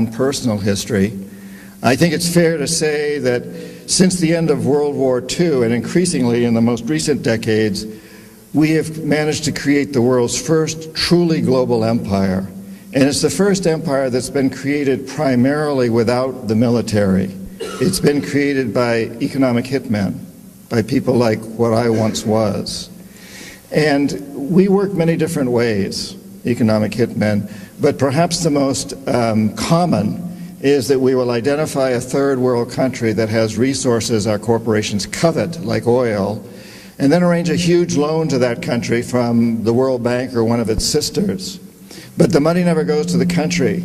own personal history, I think it's fair to say that since the end of World War II, and increasingly in the most recent decades, we have managed to create the world's first truly global empire. And it's the first empire that's been created primarily without the military. It's been created by economic hitmen, by people like what I once was. And we work many different ways, economic hitmen, but perhaps the most common is that we will identify a third world country that has resources our corporations covet, like oil, and then arrange a huge loan to that country from the World Bank or one of its sisters. But the money never goes to the country.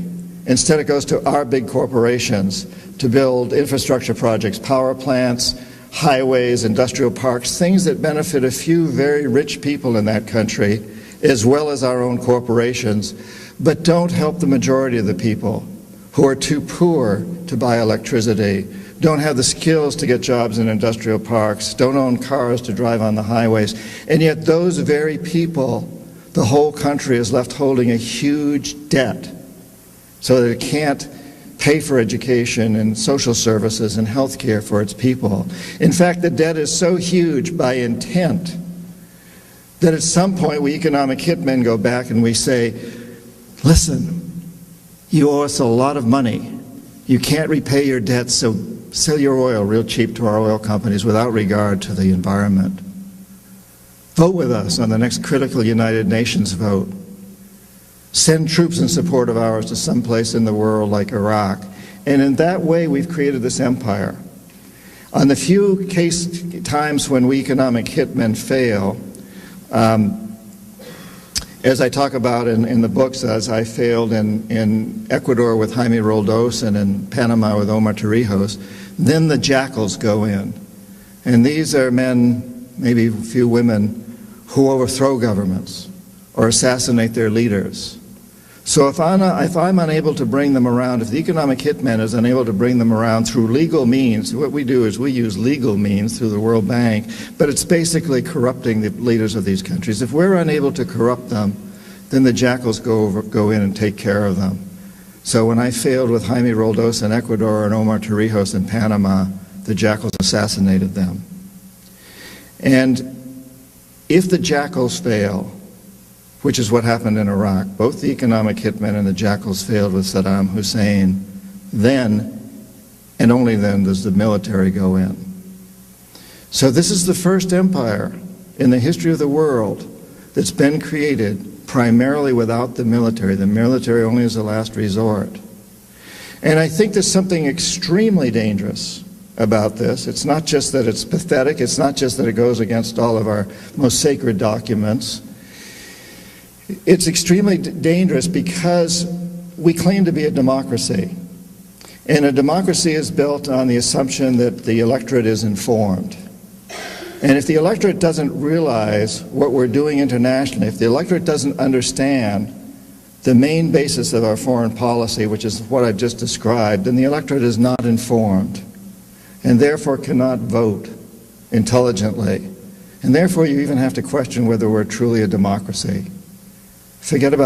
Instead, it goes to our big corporations to build infrastructure projects, power plants, highways, industrial parks, things that benefit a few very rich people in that country, as well as our own corporations, but don't help the majority of the people who are too poor to buy electricity, don't have the skills to get jobs in industrial parks, don't own cars to drive on the highways. And yet those very people, the whole country is left holding a huge debt so that it can't pay for education and social services and health care for its people. In fact, the debt is so huge by intent that at some point we economic hitmen go back and we say, listen, you owe us a lot of money. You can't repay your debts, so sell your oil real cheap to our oil companies without regard to the environment. Vote with us on the next critical United Nations vote. Send troops in support of ours to some place in the world like Iraq. And in that way, we've created this empire. On the few times when we economic hitmen fail, as I talk about in the books, as I failed in Ecuador with Jaime Roldos and in Panama with Omar Torrijos, then the jackals go in. And these are men, maybe a few women, who overthrow governments or assassinate their leaders. So if I'm unable to bring them around, if the economic hitman is unable to bring them around through legal means, what we do is we use legal means through the World Bank, but it's basically corrupting the leaders of these countries. If we're unable to corrupt them, then the jackals go in and take care of them. So when I failed with Jaime Roldos in Ecuador and Omar Torrijos in Panama, the jackals assassinated them. And if the jackals fail, which is what happened in Iraq, both the economic hitmen and the jackals failed with Saddam Hussein, then, and only then, does the military go in. So this is the first empire in the history of the world that's been created primarily without the military. The military only as a last resort. And I think there's something extremely dangerous about this. It's not just that it's pathetic, it's not just that it goes against all of our most sacred documents. It's extremely dangerous because we claim to be a democracy. And a democracy is built on the assumption that the electorate is informed. And if the electorate doesn't realize what we're doing internationally, if the electorate doesn't understand the main basis of our foreign policy, which is what I've just described, then the electorate is not informed and therefore cannot vote intelligently. And therefore you even have to question whether we're truly a democracy. Forget about